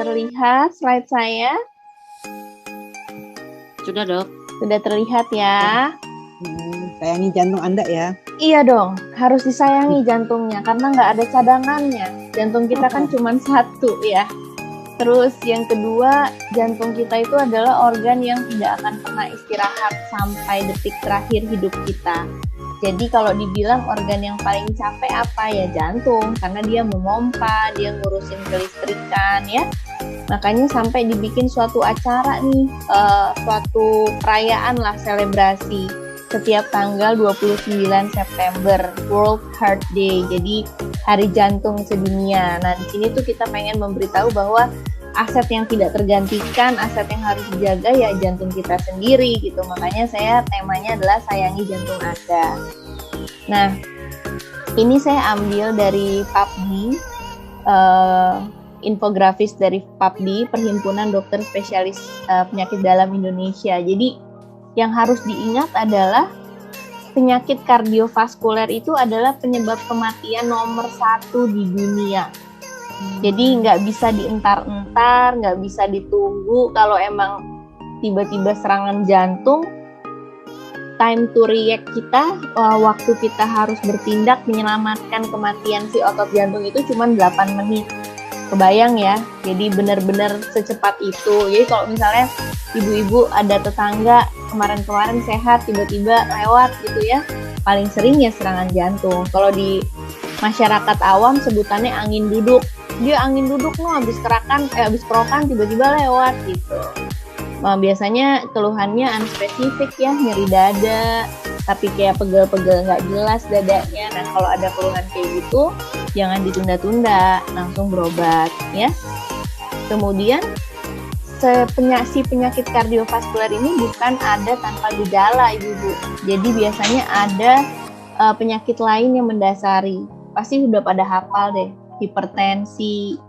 terlihat slide saya? Sudah, Dok. Sudah terlihat ya? Sayangi jantung Anda ya. Iya dong, harus disayangi jantungnya karena nggak ada cadangannya. Jantung kita kan cuma satu ya. Terus yang kedua, jantung kita itu adalah organ yang tidak akan pernah istirahat sampai detik terakhir hidup kita. Jadi kalau dibilang organ yang paling capek apa ya jantung, karena dia memompa, dia ngurusin kelistrikan ya. Makanya sampai dibikin suatu acara nih, suatu perayaan lah, selebrasi setiap tanggal 29 September, World Heart Day. Jadi Hari Jantung Sedunia. Nah, di sini tuh kita pengen memberitahu bahwa aset yang tidak tergantikan, aset yang harus dijaga ya jantung kita sendiri gitu. Makanya saya temanya adalah sayangi jantung Anda. Nah, ini saya ambil dari PAPDI, infografis dari PAPDI, Perhimpunan Dokter Spesialis Penyakit Dalam Indonesia. Jadi yang harus diingat adalah penyakit kardiovaskuler itu adalah penyebab kematian nomor 1 di dunia. Jadi nggak bisa dientar-entar, nggak bisa ditunggu. Kalau emang tiba-tiba serangan jantung, time to react kita, waktu kita harus bertindak menyelamatkan kematian si otot jantung itu cuma 8 menit. Kebayang ya, jadi benar-benar secepat itu. Jadi kalau misalnya ibu-ibu ada tetangga kemarin-kemarin sehat, tiba-tiba lewat gitu ya, paling sering ya serangan jantung. Kalau di masyarakat awam sebutannya angin duduk. Dia angin duduk habis kerokan tiba-tiba lewat gitu. Nah, biasanya keluhannya unspesifik ya, nyeri dada, tapi kayak pegel-pegel nggak jelas dadanya. Nah, kalau ada keluhan kayak gitu, jangan ditunda-tunda, langsung berobat ya. Kemudian si penyakit kardiovaskuler ini bukan ada tanpa gejala, ibu-ibu. Jadi biasanya ada penyakit lain yang mendasari. Pasti udah pada hafal deh, hipertensi,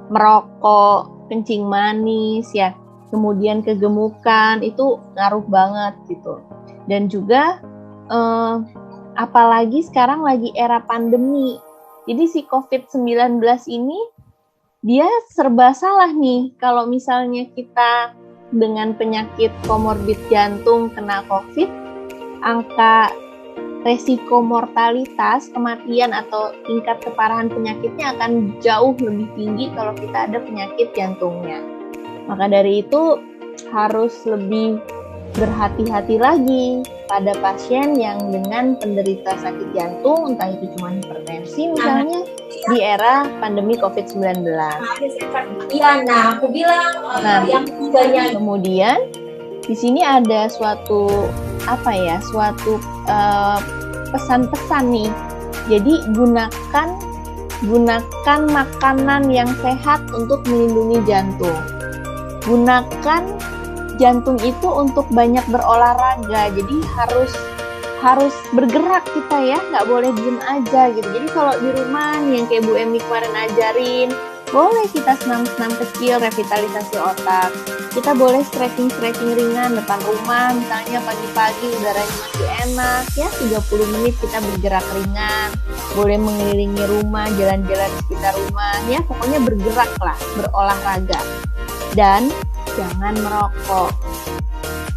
merokok, kencing manis ya. Kemudian kegemukan itu ngaruh banget gitu. Dan juga apalagi sekarang lagi era pandemi. Jadi si COVID-19 ini dia serba salah nih. Kalau misalnya kita dengan penyakit komorbid jantung kena COVID, angka resiko mortalitas, kematian atau tingkat keparahan penyakitnya akan jauh lebih tinggi kalau kita ada penyakit jantungnya. Maka dari itu harus lebih berhati-hati lagi pada pasien yang dengan penderita sakit jantung, entah itu cuma hipertensi misalnya, di era pandemi COVID-19. Iya, aku bilang yang banyak. Kemudian di sini ada suatu pesan-pesan nih. Jadi gunakan makanan yang sehat untuk melindungi jantung. Gunakan jantung itu untuk banyak berolahraga. Jadi harus bergerak kita ya, nggak boleh diem aja gitu. Jadi kalau di rumah nih yang kayak Bu Emi kemarin ajarin, boleh kita senam-senam kecil, revitalisasi otak. Kita boleh stretching ringan depan rumah, misalnya pagi-pagi udaranya masih enak ya, 30 menit kita bergerak ringan. Boleh mengelilingi rumah, jalan-jalan di sekitar rumah ya, pokoknya bergerak lah, berolahraga. Dan jangan merokok.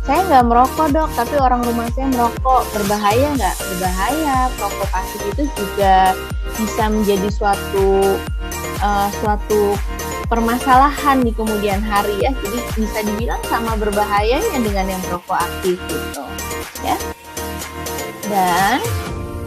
Saya nggak merokok dok, tapi orang rumah saya merokok. Berbahaya nggak? Berbahaya. Perokok pasif itu juga bisa menjadi suatu permasalahan di kemudian hari ya. Jadi bisa dibilang sama berbahayanya dengan yang merokok aktif gitu ya. Dan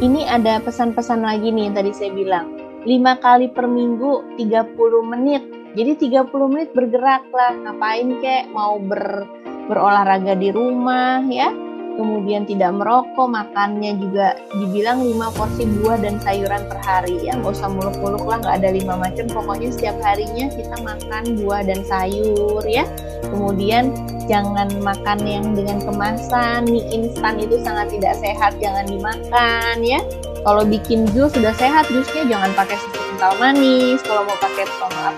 ini ada pesan-pesan lagi nih yang tadi saya bilang. 5 kali per minggu 30 menit. Jadi 30 menit bergeraklah, ngapain kek, mau berolahraga di rumah ya. Kemudian tidak merokok, makannya juga dibilang 5 porsi buah dan sayuran per hari ya. Nggak usah muluk-muluk lah, nggak ada 5 macam. Pokoknya setiap harinya kita makan buah dan sayur ya. Kemudian jangan makan yang dengan kemasan, mie instan itu sangat tidak sehat, jangan dimakan ya. Kalau bikin jus sudah sehat, jusnya jangan pakai susu kental manis. Kalau mau pakai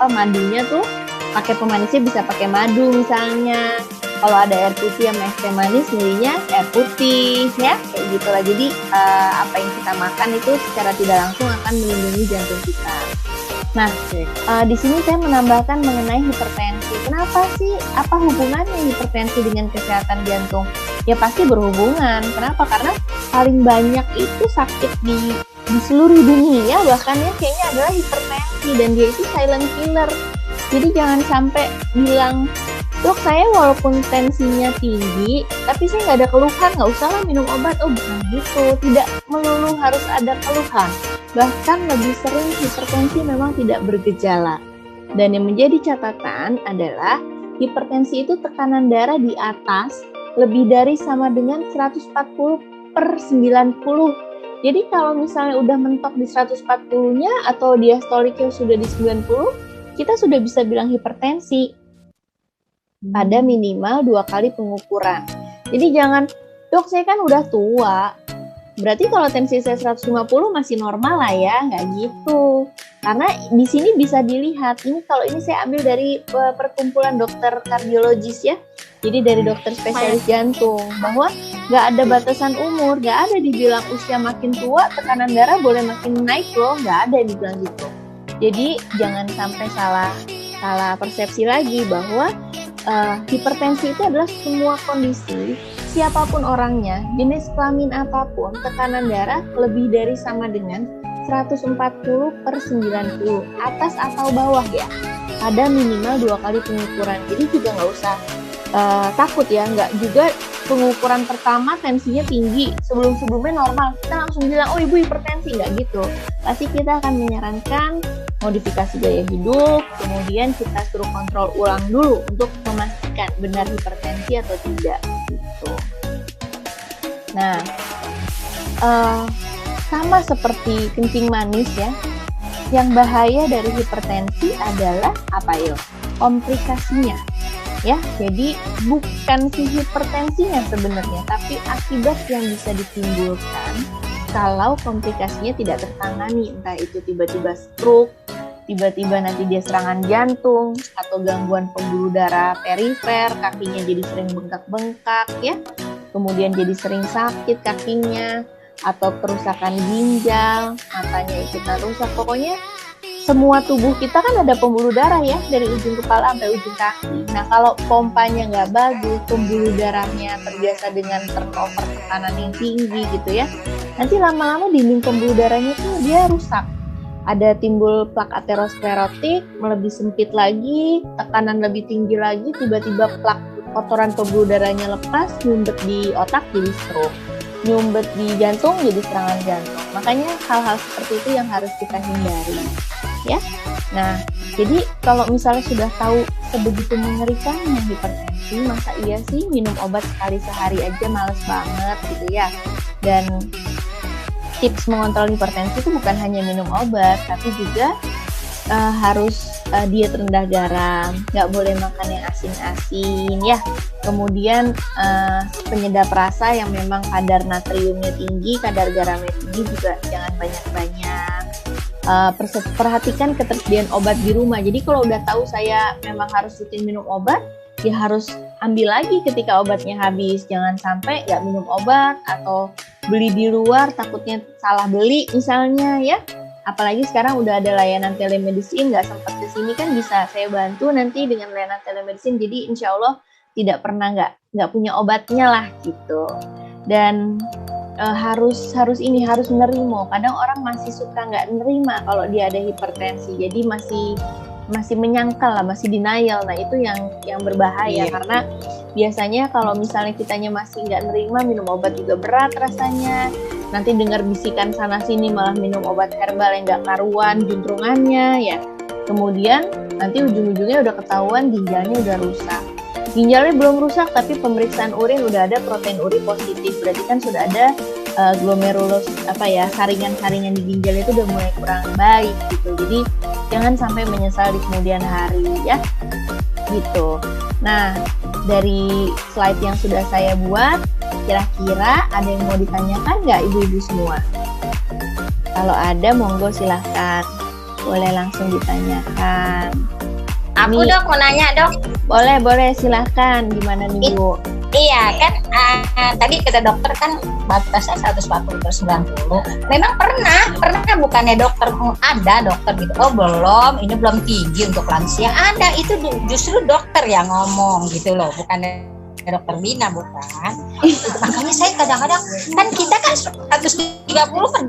madunya tuh, pakai pemanisnya bisa pakai madu misalnya. Kalau ada air putih yang es teh manis, milihnya air putih ya, kayak gitulah. Jadi apa yang kita makan itu secara tidak langsung akan melindungi jantung kita. Nah, di sini saya menambahkan mengenai hipertensi. Kenapa sih? Apa hubungannya hipertensi dengan kesehatan jantung? Ya pasti berhubungan. Kenapa? Karena paling banyak itu sakit di seluruh dunia bahkan ya kayaknya adalah hipertensi, dan dia itu silent killer. Jadi jangan sampai bilang, dok saya walaupun tensinya tinggi tapi saya nggak ada keluhan, nggak usah lah minum obat. Oh bukan gitu, tidak melulu harus ada keluhan. Bahkan lebih sering hipertensi memang tidak bergejala. Dan yang menjadi catatan adalah hipertensi itu tekanan darah di atas lebih dari sama dengan 140/90. Jadi kalau misalnya udah mentok di 140-nya atau diastoliknya sudah di 90, kita sudah bisa bilang hipertensi pada minimal 2 kali pengukuran. Jadi jangan, dok saya kan udah tua, berarti kalau tensi saya 150 masih normal lah ya, nggak gitu. Karena di sini bisa dilihat, ini kalau ini saya ambil dari perkumpulan dokter kardiologis ya, jadi dari dokter spesialis jantung, bahwa nggak ada batasan umur, nggak ada dibilang usia makin tua tekanan darah boleh makin naik loh, nggak ada dibilang gitu. Jadi jangan sampai salah persepsi lagi bahwa hipertensi itu adalah semua kondisi, siapapun orangnya, jenis kelamin apapun, tekanan darah lebih dari sama dengan 140/90, atas atau bawah ya. Ada minimal 2 kali pengukuran. Jadi juga nggak usah takut ya, nggak juga pengukuran pertama tensinya tinggi, sebelumnya normal, kita langsung bilang, oh ibu hipertensi, nggak gitu. Pasti kita akan menyarankan modifikasi gaya hidup, kemudian kita suruh kontrol ulang dulu untuk memastikan benar hipertensi atau tidak gitu. Nah, sama seperti kencing manis ya, yang bahaya dari hipertensi adalah apa yo? Komplikasinya. Ya, jadi bukan si hipertensinya sebenarnya, tapi akibat yang bisa ditimbulkan kalau komplikasinya tidak tertangani, entah itu tiba-tiba stroke, tiba-tiba nanti dia serangan jantung, atau gangguan pembuluh darah perifer, kakinya jadi sering bengkak-bengkak ya, kemudian jadi sering sakit kakinya, atau kerusakan ginjal, matanya ikutan rusak. Pokoknya semua tubuh kita kan ada pembuluh darah ya, dari ujung kepala sampai ujung kaki. Nah kalau pompanya nggak bagus, pembuluh darahnya terbiasa dengan turnover tekanan yang tinggi gitu ya, nanti lama-lama dinding pembuluh darahnya tuh dia rusak. Ada timbul plak aterosklerotik, lebih sempit lagi, tekanan lebih tinggi lagi, tiba-tiba plak kotoran pembuluh darahnya lepas, nyumbet di otak jadi stroke, nyumbet di jantung jadi serangan jantung. Makanya hal-hal seperti itu yang harus kita hindari ya. Nah, jadi kalau misalnya sudah tahu sebegitu mengerikannya hipertensi, masa iya sih minum obat sekali sehari aja males banget gitu ya. Dan tips mengontrol hipertensi itu bukan hanya minum obat, tapi juga harus diet rendah garam, nggak boleh makan yang asin-asin ya. Kemudian penyedap rasa yang memang kadar natriumnya tinggi, kadar garamnya tinggi juga jangan banyak-banyak. Perhatikan ketersediaan obat di rumah. Jadi kalau udah tahu saya memang harus rutin minum obat, ya harus ambil lagi ketika obatnya habis. Jangan sampai nggak minum obat atau beli di luar takutnya salah beli misalnya ya. Apalagi sekarang udah ada layanan telemedicine, nggak sempat kesini kan bisa saya bantu nanti dengan layanan telemedicine. Jadi insya Allah tidak pernah nggak punya obatnya lah gitu. Dan harus nerimo. Kadang orang masih suka nggak nerima kalau dia ada hipertensi. Jadi masih menyangkal lah, masih denial. Nah itu yang berbahaya karena biasanya kalau misalnya kitanya masih nggak nerima, minum obat juga berat rasanya. Nanti dengar bisikan sana sini malah minum obat herbal yang nggak karuan juntrungannya ya. Kemudian nanti ujung-ujungnya udah ketahuan ginjalnya udah rusak. Ginjalnya belum rusak tapi pemeriksaan urin udah ada protein uri positif, berarti kan sudah ada glomerulus saringan-saringan di ginjal itu udah mulai kurang baik gitu. Jadi jangan sampai menyesal di kemudian hari ya gitu. Nah dari slide yang sudah saya buat, kira-kira ada yang mau ditanyakan nggak ibu-ibu semua? Kalau ada monggo silahkan, boleh langsung ditanyakan. Aku dok mau nanya dok. Boleh silahkan. Gimana nih Bu? Iya kan, tadi kata dokter kan batasnya 140/90. Memang pernah bukannya dokter ada dokter gitu. Oh belum, ini belum tinggi untuk lansia. Ada, itu justru dokter yang ngomong gitu loh, bukannya dokter Bina, bukan. Makanya saya kadang-kadang kan kita kan 130/80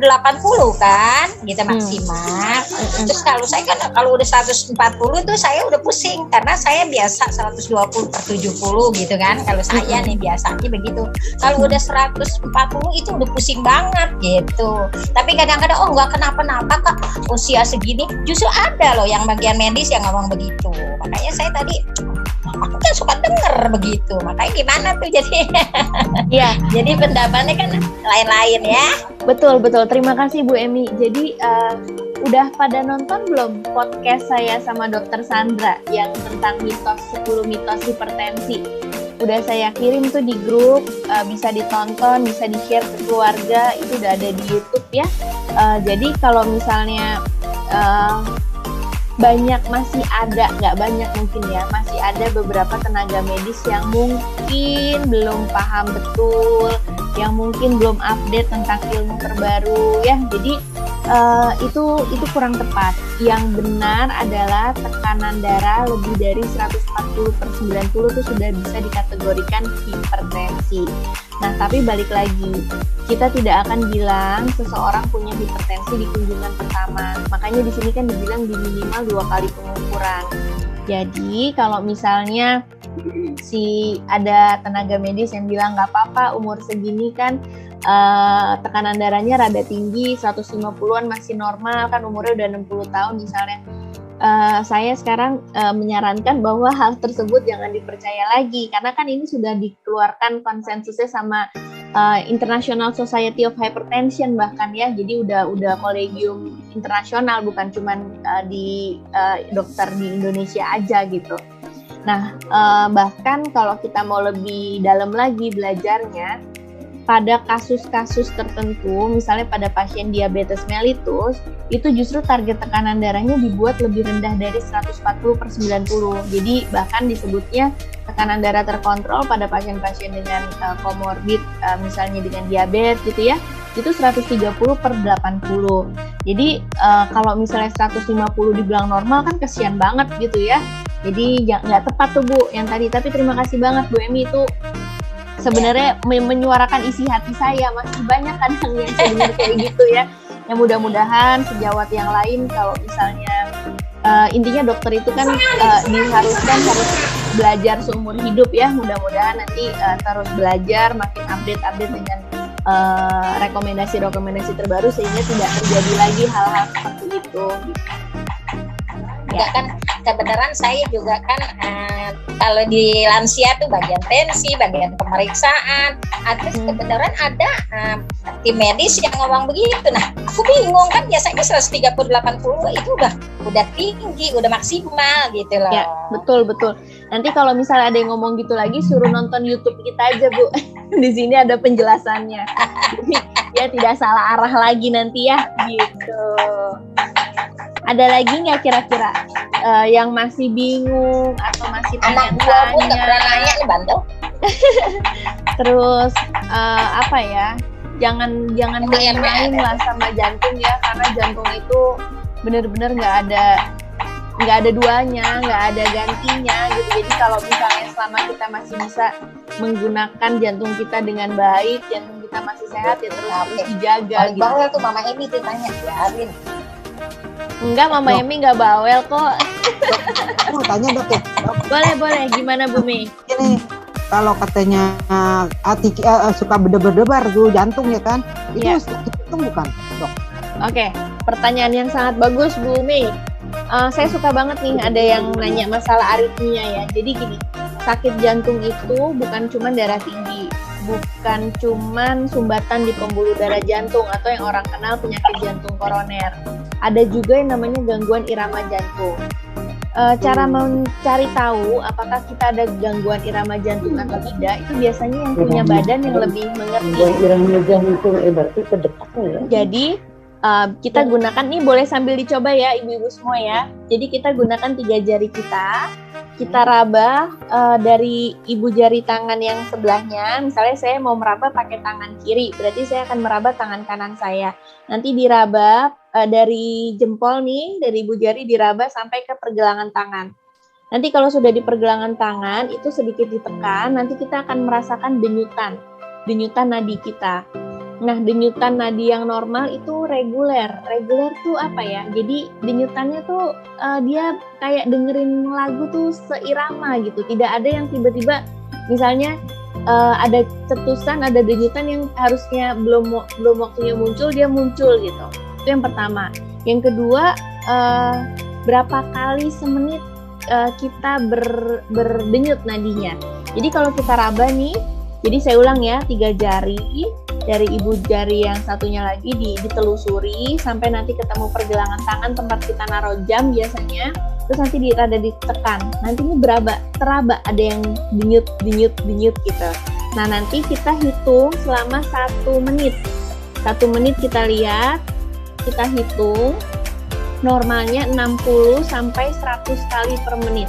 kan, gitu maksimal. Terus kalau saya kan kalau udah 140 tuh saya udah pusing karena saya biasa 120/70 gitu kan. Kalau saya nih biasanya begitu. Kalau udah 140 itu udah pusing banget gitu. Tapi kadang-kadang enggak kenapa-napa kok usia segini. Justru ada loh yang bagian medis yang ngomong begitu. Makanya saya tadi aku kan suka denger begitu, makanya gimana tuh jadi ya jadi pendapatnya kan lain-lain ya. Betul, terima kasih Bu Emi. Jadi udah pada nonton belum podcast saya sama Dokter Sandra yang tentang 10 mitos hipertensi? Udah saya kirim tuh di grup, bisa ditonton, bisa di-share ke keluarga, itu udah ada di YouTube ya. Jadi kalau misalnya masih ada, nggak banyak mungkin ya, masih ada beberapa tenaga medis yang mungkin belum paham betul, yang mungkin belum update tentang ilmu terbaru ya. Jadi itu kurang tepat. Yang benar adalah tekanan darah lebih dari 140/90 itu sudah bisa dikategorikan hipertensi. Nah, tapi balik lagi, kita tidak akan bilang seseorang punya hipertensi di kunjungan pertama. Makanya di sini kan dibilang di minimal 2 kali pengukuran. Jadi kalau misalnya ada tenaga medis yang bilang nggak apa-apa umur segini kan tekanan darahnya rada tinggi, 150-an masih normal kan, umurnya udah 60 tahun misalnya. Saya sekarang menyarankan bahwa hal tersebut jangan dipercaya lagi, karena kan ini sudah dikeluarkan konsensusnya sama International Society of Hypertension bahkan ya, jadi udah kolegium internasional, bukan cuman di dokter di Indonesia aja gitu. Nah bahkan kalau kita mau lebih dalam lagi belajarnya, pada kasus-kasus tertentu, misalnya pada pasien diabetes mellitus, itu justru target tekanan darahnya dibuat lebih rendah dari 140/90. Jadi bahkan disebutnya tekanan darah terkontrol pada pasien-pasien dengan komorbid, misalnya dengan diabetes gitu ya, itu 130/80. Jadi kalau misalnya 150 dibilang normal kan kesian banget gitu ya. Jadi nggak tepat tuh Bu yang tadi. Tapi terima kasih banget Bu Emi, itu sebenarnya menyuarakan isi hati saya. Masih banyak kadang yang sebenarnya kayak gitu ya. Yang mudah-mudahan sejawat yang lain kalau misalnya intinya dokter itu kan diharuskan harus belajar seumur hidup ya. Mudah-mudahan nanti terus belajar, makin update dengan rekomendasi terbaru sehingga tidak terjadi lagi hal-hal seperti itu. Ya kan kebenaran saya juga kan kalau di lansia tuh bagian tensi, bagian pemeriksaan, terus kebenaran ada tim medis yang ngomong begitu. Nah, aku bingung kan, biasanya 130/80 itu udah tinggi, udah maksimal gitu loh. Ya, betul. Nanti kalau misalnya ada yang ngomong gitu lagi, suruh nonton YouTube kita aja Bu. Di sini ada penjelasannya. Jadi ya tidak salah arah lagi nanti ya, gitu. Ada lagi nggak kira-kira yang masih bingung atau masih anak gua pun nggak pernah nanya nih bandel. Terus apa ya? Jangan main-main lah sama jantung ya, karena jantung itu benar-benar nggak ada duanya, nggak ada gantinya gitu. Jadi kalau misalnya selama kita masih bisa menggunakan jantung kita dengan baik, jantung kita masih sehat ya terus dijaga. Gitu. Bawel tuh Mama Emi tuh tanya, biarin. Enggak, Mama Emi nggak bawel kok. Tanya dok ya. Boleh. Gimana Bu Mei? Ini kalau katanya suka berdebar tuh jantung ya kan? Itu jantung bukan dok? Oke, pertanyaan yang sangat bagus Bu Mei. Saya suka banget nih ada yang nanya masalah aritmia ya. Jadi gini, sakit jantung itu bukan cuma darah tinggi, bukan cuma sumbatan di pembuluh darah jantung atau yang orang kenal penyakit jantung koroner. Ada juga yang namanya gangguan irama jantung. Cara mencari tahu apakah kita ada gangguan irama jantung atau tidak, itu biasanya yang punya badan yang lebih mengerti. Gangguan irama jantung berarti kedekatnya ya. Jadi kita gunakan, nih boleh sambil dicoba ya ibu-ibu semua ya. Jadi kita gunakan 3 jari kita kita raba dari ibu jari tangan yang sebelahnya. Misalnya saya mau meraba pakai tangan kiri, berarti saya akan meraba tangan kanan saya. Nanti diraba dari jempol nih, dari ibu jari diraba sampai ke pergelangan tangan. Nanti kalau sudah di pergelangan tangan, itu sedikit ditekan, nanti kita akan merasakan denyutan nadi kita. Nah, denyutan nadi yang normal itu reguler. Reguler tuh apa ya? Jadi denyutannya tuh dia kayak dengerin lagu tuh seirama gitu. Tidak ada yang tiba-tiba misalnya ada cetusan, ada denyutan yang harusnya belum waktunya muncul, dia muncul gitu. Itu yang pertama. Yang kedua, berapa kali semenit kita berdenyut nadinya. Jadi kalau kita raba nih, jadi saya ulang ya, 3 jari dari ibu jari yang satunya lagi ditelusuri sampai nanti ketemu pergelangan tangan tempat kita naruh jam biasanya, terus nanti rada ditekan. Nanti ini teraba, ada yang denyut gitu. Nah, nanti kita hitung selama 1 menit. 1 menit kita lihat, kita hitung normalnya 60 sampai 100 kali per menit.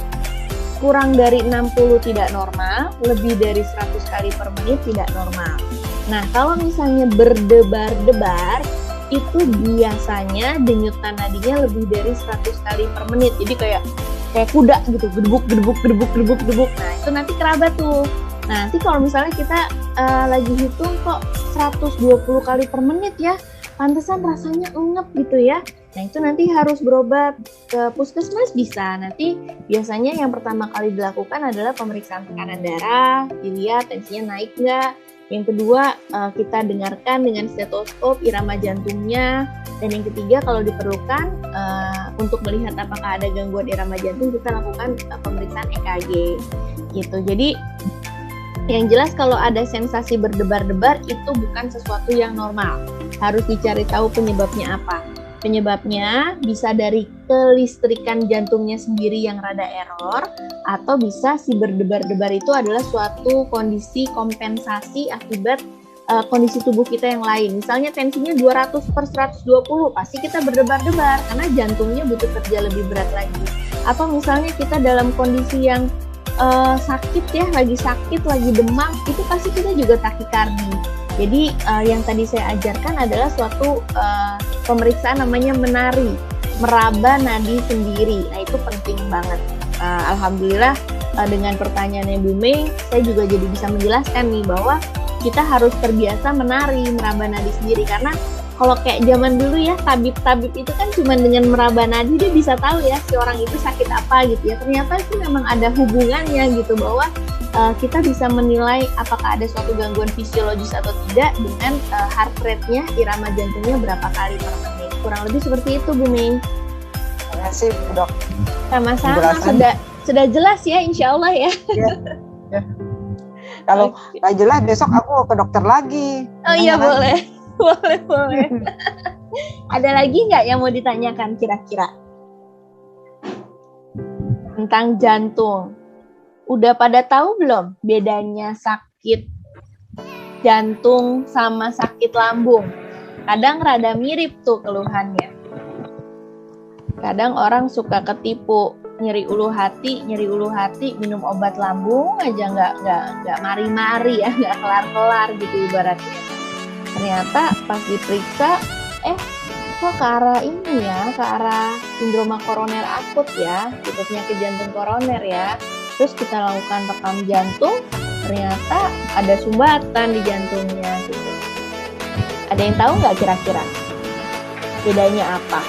Kurang dari 60 tidak normal, lebih dari 100 kali per menit tidak normal. Nah, kalau misalnya berdebar-debar, itu biasanya denyutan nadinya lebih dari 100 kali per menit. Jadi kayak kuda gitu, gedebuk. Nah, itu nanti kerabat tuh. Nah, nanti kalau misalnya kita lagi hitung kok 120 kali per menit ya, pantesan rasanya ngep gitu ya. Nah, itu nanti harus berobat ke puskesmas bisa. Nanti biasanya yang pertama kali dilakukan adalah pemeriksaan tekanan darah, dilihat tensinya naik nggak. Yang kedua, kita dengarkan dengan stetoskop irama jantungnya. Dan yang ketiga, kalau diperlukan untuk melihat apakah ada gangguan irama jantung, kita lakukan pemeriksaan EKG. Gitu. Jadi yang jelas kalau ada sensasi berdebar-debar itu bukan sesuatu yang normal. Harus dicari tahu penyebabnya apa. Penyebabnya bisa dari kelistrikan jantungnya sendiri yang rada error, atau bisa si berdebar-debar itu adalah suatu kondisi kompensasi akibat kondisi tubuh kita yang lain. Misalnya tensinya 200/120, pasti kita berdebar-debar karena jantungnya butuh kerja lebih berat lagi. Atau misalnya kita dalam kondisi yang sakit ya, lagi sakit, lagi demam, itu pasti kita juga takikardi. Jadi yang tadi saya ajarkan adalah suatu pemeriksaan namanya menari, meraba nadi sendiri. Nah, itu penting banget. Alhamdulillah dengan pertanyaannya Bu Mei, saya juga jadi bisa menjelaskan nih bahwa kita harus terbiasa menari, meraba nadi sendiri. Karena kalau kayak zaman dulu ya, tabib-tabib itu kan cuma dengan meraba nadi dia bisa tahu ya si orang itu sakit apa gitu ya. Ternyata itu memang ada hubungannya gitu, bahwa kita bisa menilai apakah ada suatu gangguan fisiologis atau tidak dengan heart rate-nya, irama jantungnya berapa kali per menit. Kurang lebih seperti itu, Bu Mei. Terima kasih, Bu Dok. Sama-sama, sudah jelas ya, insya Allah ya. Ya. Kalau nggak jelas, besok aku ke dokter lagi. Oh iya, boleh. Boleh. Ada lagi nggak yang mau ditanyakan kira-kira? Tentang jantung. Udah pada tahu belum bedanya sakit jantung sama sakit lambung? Kadang rada mirip tuh keluhannya. Kadang orang suka ketipu, nyeri ulu hati, minum obat lambung aja nggak mari-mari ya, nggak kelar-kelar gitu ibaratnya. Ternyata pas diperiksa, kok ke arah ini ya, ke arah sindroma koroner akut ya, gitu, penyakit jantung koroner ya. Terus kita lakukan rekam jantung, ternyata ada sumbatan di jantungnya gitu. Ada yang tahu nggak kira-kira bedanya apa?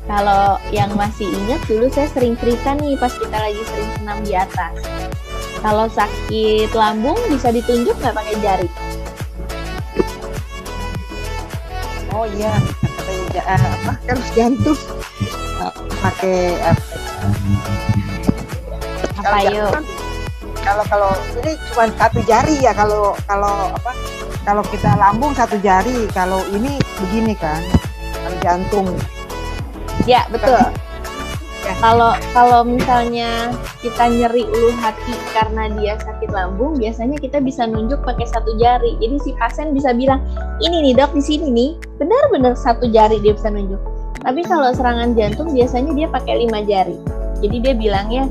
Kalau yang masih ingat, dulu saya sering cerita nih pas kita lagi sering senam di atas. Kalau sakit lambung bisa ditunjuk nggak pakai jari? Oh iya, kalau jantung pakai apa yuk? Kalau ini cuma 1 jari ya, kalau kita lambung 1 jari, kalau ini begini kan, kalau jantung. Ya betul. Ya. Kalau misalnya kita nyeri ulu hati karena dia sakit lambung, biasanya kita bisa nunjuk pakai 1 jari. Jadi si pasien bisa bilang, ini nih dok di sini nih, benar-benar 1 jari dia bisa nunjuk. Tapi kalau serangan jantung biasanya dia pakai 5 jari. Jadi dia bilangnya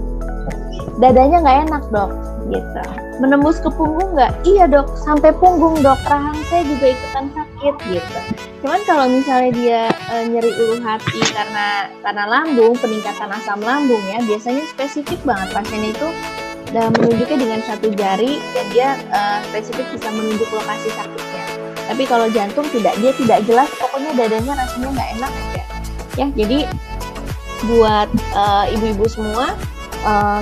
dadanya nggak enak dok, gitu. Menembus ke punggung nggak? Iya dok, sampai punggung dok. Rahang saya juga ikutan sakit gitu. Cuman kalau misalnya dia nyeri ulu hati karena lambung, peningkatan asam lambung ya, biasanya spesifik banget pasiennya itu menunjuknya dengan 1 jari dan dia spesifik bisa menunjuk lokasi sakitnya. Tapi kalau jantung tidak, dia tidak jelas, pokoknya dadanya rasanya nggak enak aja. Ya, jadi buat ibu-ibu semua,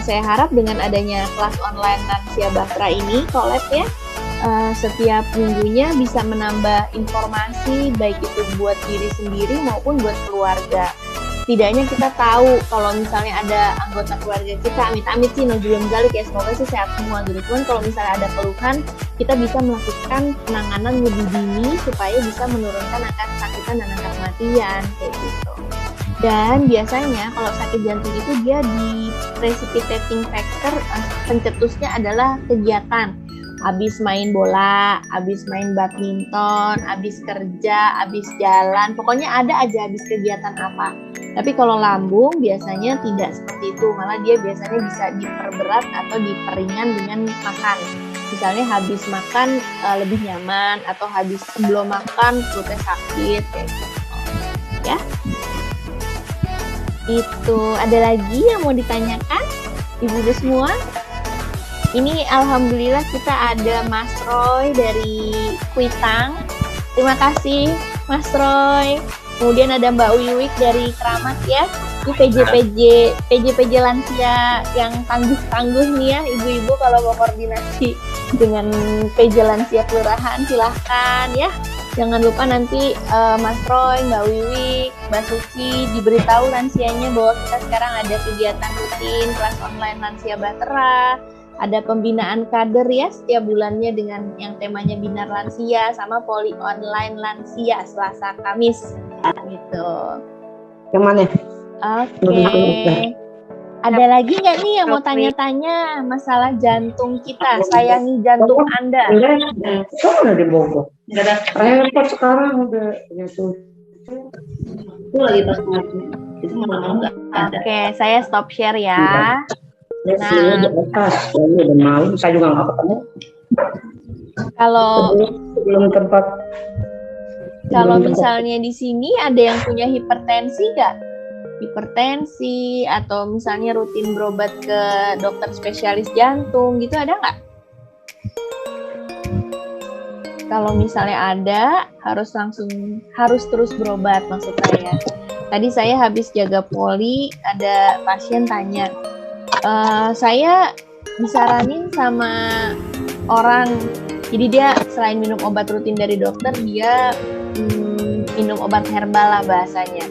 saya harap dengan adanya kelas online Lansia Bahtera ini, collab ya, setiap minggunya bisa menambah informasi baik itu buat diri sendiri maupun buat keluarga. Setidaknya kita tahu kalau misalnya ada anggota keluarga kita, amit-amit sih, nojulum galik ya, semoga sih sehat semua gitu. Cuman kalau misalnya ada keluhan, kita bisa melakukan penanganan lebih dini supaya bisa menurunkan angka kesakitan dan angka kematian kayak gitu. Dan biasanya kalau sakit jantung itu dia di precipitating factor, pencetusnya adalah kegiatan. Habis main bola, habis main badminton, habis kerja, habis jalan, pokoknya ada aja habis kegiatan apa. Tapi kalau lambung biasanya tidak seperti itu, malah dia biasanya bisa diperberat atau diperingan dengan makan. Misalnya habis makan lebih nyaman, atau habis sebelum makan perutnya sakit kayak gitu. Ya. Itu ada lagi yang mau ditanyakan ibu-ibu semua? Ini alhamdulillah kita ada Mas Roy dari Kuitang. Terima kasih Mas Roy. Kemudian ada Mbak Wiwik dari Keramat ya. Ini PJ lansia yang tangguh-tangguh nih ya, ibu-ibu kalau mau koordinasi dengan PJ lansia kelurahan silahkan ya. Jangan lupa nanti Mas Roy, Mbak Wiwik, Mbak Suci diberitahu lansianya bahwa kita sekarang ada kegiatan rutin kelas online Lansia Bahtera. Ada pembinaan kader ya setiap bulannya dengan yang temanya Binar Lansia, sama poli online Lansia Selasa Kamis gitu. Yang mana? Oke. Ada lagi nggak nih yang mau tanya-tanya masalah jantung kita? Sayangi jantung Anda. Mana di Bogor? Repot sekarang udah jantung. Itu lagi pas mati. Itu malam nggak ada. Oke, saya stop share ya. Nah, udah malam, saya juga nggak ketemu. Belum tempat. Kalau misalnya di sini ada yang punya hipertensi nggak? Hipertensi atau misalnya rutin berobat ke dokter spesialis jantung gitu, ada nggak? Kalau misalnya ada, harus terus berobat maksud saya. Tadi saya habis jaga poli, ada pasien tanya, saya disaranin sama orang, jadi dia selain minum obat rutin dari dokter, dia minum obat herbal lah bahasanya.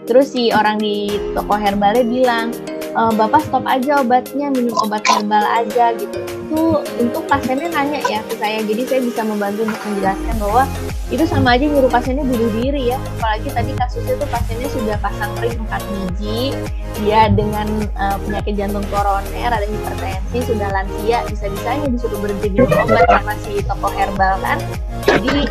Terus si orang di toko herbalnya bilang, Bapak stop aja obatnya, minum obat herbal aja gitu. Itu untuk pasiennya nanya ya ke saya, jadi saya bisa membantu untuk menjelaskan bahwa itu sama aja nyuruh pasiennya bunuh diri ya. Apalagi tadi kasusnya tuh pasiennya sudah pasang ring 4 biji, dia dengan penyakit jantung koroner, ada hipertensi, sudah lansia, bisa-bisanya disuruh berhenti minum obat sama si toko herbal kan. Jadi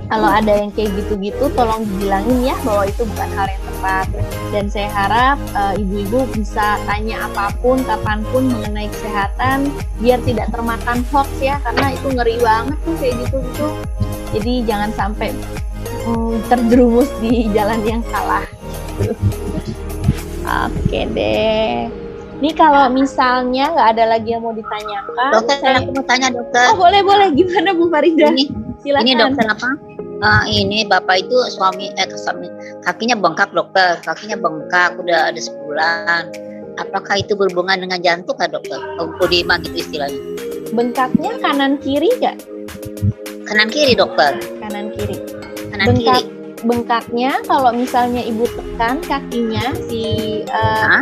kalau ada yang kayak gitu-gitu, tolong dibilangin ya bahwa itu bukan hal yang tepat. Dan saya harap ibu-ibu bisa tanya apapun, kapanpun mengenai kesehatan, biar tidak termakan hoax ya, karena itu ngeri banget tuh kayak gitu-gitu. Jadi jangan sampai terjerumus di jalan yang salah. Oke deh. Ini kalau misalnya nggak ada lagi yang mau ditanyakan, Dokter, aku mau tanya dokter. Oh boleh. Gimana Bu Farida? Silakan. Ini dokter apa? Ini bapak itu suami kakinya bengkak dokter, kakinya bengkak udah ada sebulan. Apakah itu berhubungan dengan jantung kah dokter? Lymphedema gitu istilahnya. Bengkaknya kanan kiri nggak? Kanan kiri dokter. Kanan kiri. Kiri. Bengkaknya kalau misalnya ibu tekan kakinya si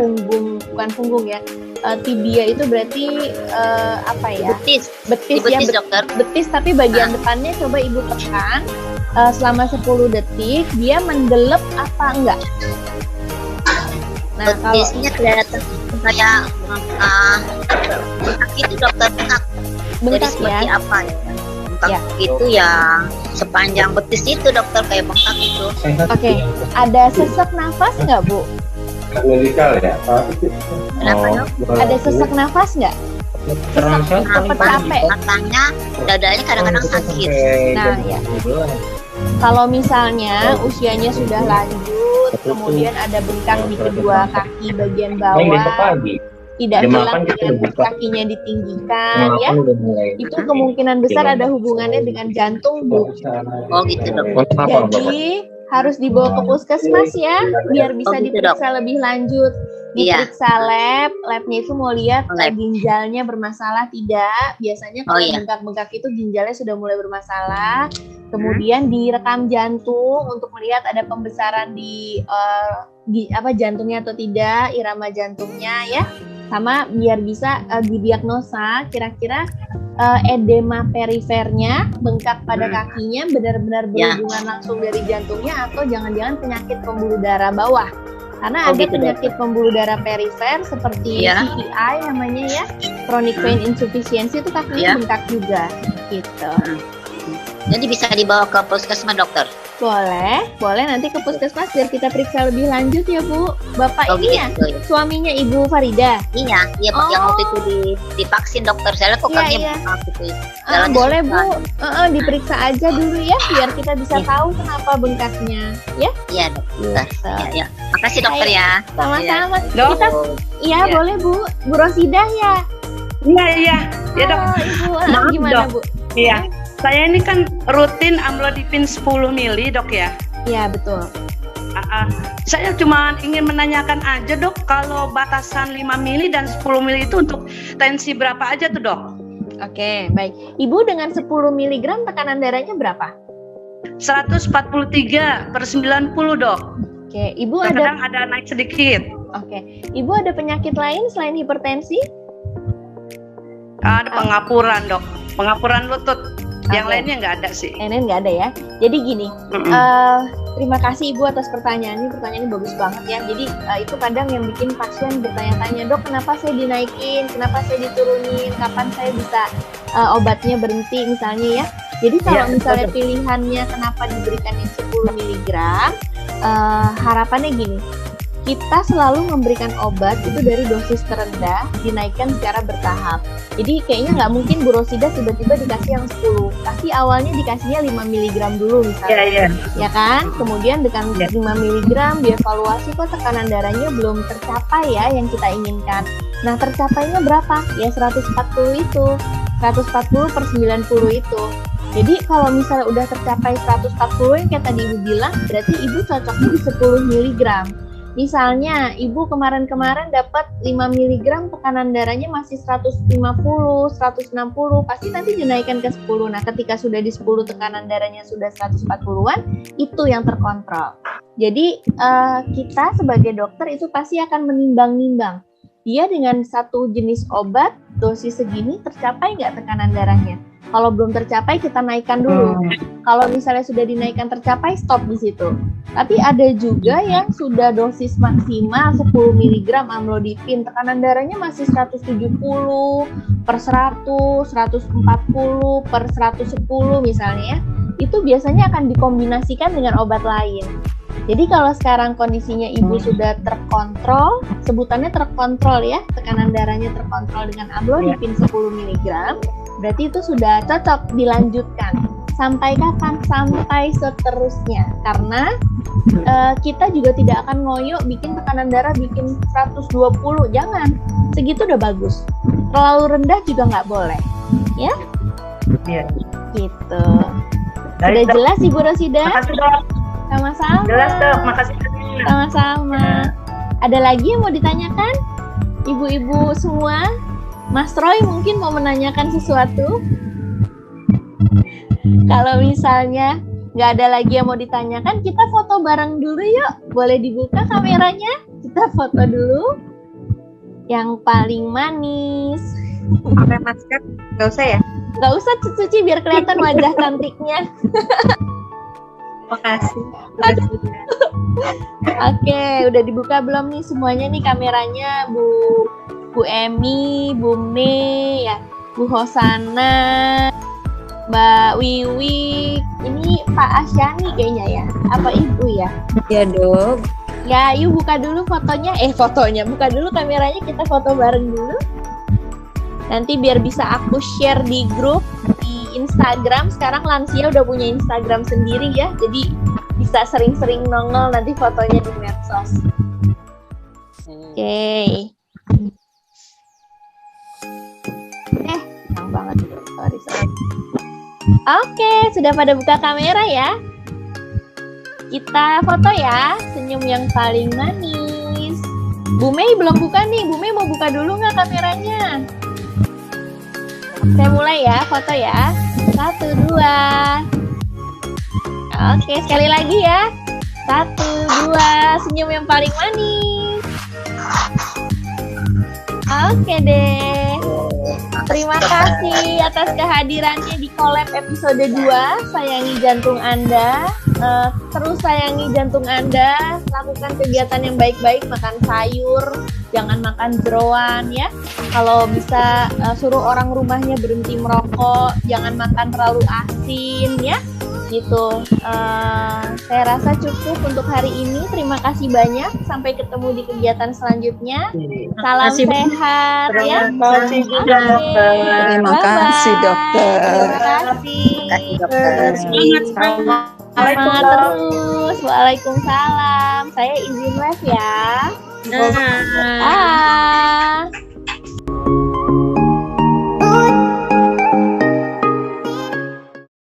punggung, bukan punggung ya, tibia itu berarti apa ya? Betis ya, dokter. Betis, tapi bagian depannya coba ibu tekan selama 10 detik, dia menggelep apa enggak? Nah, betisnya kelihatan kayak bengkak itu dokter, bengkak. Bengkak jadi seperti ya? apa ya? kaki itu yang sepanjang betis itu dokter, kayak bengkak itu. Oke, ada sesak nafas nggak Bu? Medikal ya. Kenapa dok? Ada sesak nafas nggak? Sesak cepet capek. Matanya, dadanya kadang-kadang sakit. Nah ya, kalau misalnya usianya sudah lanjut, kemudian ada bengkak di kedua kaki bagian bawah, tidak hilang dengan kakinya ditinggikan ya, itu kemungkinan besar ada hubungannya dengan jantung Bu. Oh gitu dok. Jadi harus dibawa ke puskesmas ya, biar bisa diperiksa lebih lanjut. Diperiksa labnya itu mau lihat ginjalnya bermasalah tidak. Biasanya kalau bengkak-bengkak itu ginjalnya sudah mulai bermasalah. Kemudian direkam jantung untuk melihat ada pembesaran di jantungnya atau tidak, irama jantungnya ya. Sama biar bisa didiagnosa kira-kira edema perifernya, bengkak pada kakinya benar-benar berhubungan langsung dari jantungnya atau jangan-jangan penyakit pembuluh darah bawah. Karena ada penyakit pembuluh darah perifer seperti CVI namanya ya, chronic vein insufficiency, itu kakinya bengkak juga gitu. Jadi bisa dibawa ke puskesmas dokter? Boleh nanti ke puskesmas biar kita periksa lebih lanjut ya Bu. Bapak ini ya, suaminya Ibu Farida? Iya Pak, yang waktu itu divaksin dokter, saya kok kakinya bengkak gitu. Boleh Bu, diperiksa aja dulu ya, biar kita bisa tahu kenapa bengkaknya ya. Iya dokter. Ya. Makasih dokter ya. Sama-sama. Kita boleh Bu Rosidah ya. Iya dok. Ibu, Maaf, gimana dok. Bu? Iya. Saya ini kan rutin amlodipin 10 mili dok ya. Iya betul. Saya cuma ingin menanyakan aja dok, kalau batasan 5 mili dan 10 mili itu untuk tensi berapa aja tuh dok? Oke, baik. Ibu dengan 10 mg tekanan darahnya berapa? 143/90 dok. Oke, Ibu kadang ada naik sedikit. Oke, Ibu ada penyakit lain selain hipertensi? Ada pengapuran dok, pengapuran lutut. Yang lainnya nggak ada sih. Lainnya nggak ada ya. Jadi gini, terima kasih Ibu atas pertanyaannya. Pertanyaannya bagus banget ya. Jadi itu kadang yang bikin pasien bertanya-tanya, dok kenapa saya dinaikin, kenapa saya diturunin, kapan saya bisa obatnya berhenti misalnya ya. Jadi kalau misalnya pilihannya kenapa diberikan yang 10 mg, harapannya gini. Kita selalu memberikan obat itu dari dosis terendah dinaikkan secara bertahap. Jadi kayaknya nggak mungkin Bu Rosida tiba-tiba dikasih yang 10. Pasti awalnya dikasihnya 5 mg dulu misalnya. Ya kan? Kemudian dengan 5 mg dievaluasi kok tekanan darahnya belum tercapai ya yang kita inginkan. Nah tercapainya berapa? Ya 140 itu. 140/90 itu. Jadi kalau misalnya udah tercapai 140 yang kayak tadi Ibu bilang, berarti Ibu cocoknya di 10 mg. Misalnya, Ibu kemarin-kemarin dapat 5 mg tekanan darahnya masih 150, 160, pasti nanti dinaikkan ke 10. Nah, ketika sudah di 10 tekanan darahnya sudah 140-an, itu yang terkontrol. Jadi, kita sebagai dokter itu pasti akan menimbang-nimbang. Dia dengan satu jenis obat, dosis segini, tercapai nggak tekanan darahnya? Kalau belum tercapai, kita naikkan dulu. Kalau misalnya sudah dinaikkan tercapai, stop di situ. Tapi ada juga yang sudah dosis maksimal 10 mg amlodipin, tekanan darahnya masih 170/100, 140/110 misalnya ya. Itu biasanya akan dikombinasikan dengan obat lain. Jadi kalau sekarang kondisinya Ibu sudah terkontrol, sebutannya terkontrol ya, tekanan darahnya terkontrol dengan amlodipin 10 mg, berarti itu sudah cocok dilanjutkan. Sampai kapan? Sampai seterusnya. Karena kita juga tidak akan ngoyo bikin tekanan darah bikin 120. Jangan. Segitu udah bagus. Terlalu rendah juga nggak boleh. Ya? Iya. Gitu. Sudah jelas Ibu Rosida? Makasih dok. Sama-sama. Jelas dok, makasih. Sama-sama. Ada lagi yang mau ditanyakan? Ibu-ibu semua? Mas Roy mungkin mau menanyakan sesuatu? Kalau misalnya nggak ada lagi yang mau ditanyakan, kita foto bareng dulu yuk. Boleh dibuka kameranya? Kita foto dulu. Yang paling manis. Pakai masker? Nggak usah ya? Nggak usah cuci biar kelihatan wajah cantiknya. Makasih. Oke, udah dibuka belum nih semuanya nih kameranya, Bu Emi, Bu Me, ya, Bu Hosana, Mbak Wiwi, ini Pak Asyani kayaknya ya, apa Ibu ya? Iya dok. Ya, yuk buka dulu fotonya, buka dulu kameranya, kita foto bareng dulu. Nanti biar bisa aku share di grup di Instagram. Sekarang lansia udah punya Instagram sendiri ya, jadi bisa sering-sering nongol nanti fotonya di medsos. Oke. Senang banget. Sorry. Oke, sudah pada buka kamera ya? Kita foto ya, senyum yang paling manis. Bu Mei belum buka nih, Bu Mei mau buka dulu nggak kameranya? Saya mulai ya, foto ya. 1, 2. Oke, sekali lagi ya. 1, 2, senyum yang paling manis. Oke deh. Terima kasih atas kehadirannya di collab episode 2, Sayangi Jantung Anda. Terus sayangi jantung Anda, lakukan kegiatan yang baik-baik, makan sayur, jangan makan jeroan ya. Kalau bisa suruh orang rumahnya berhenti merokok, jangan makan terlalu asin ya. Gitu. Saya rasa cukup untuk hari ini. Terima kasih banyak. Sampai ketemu di kegiatan selanjutnya. Salam sehat ya. Terima kasih dokter. Terima kasih dokter. Semangat terus. Waalaikumsalam. Saya izin live ya.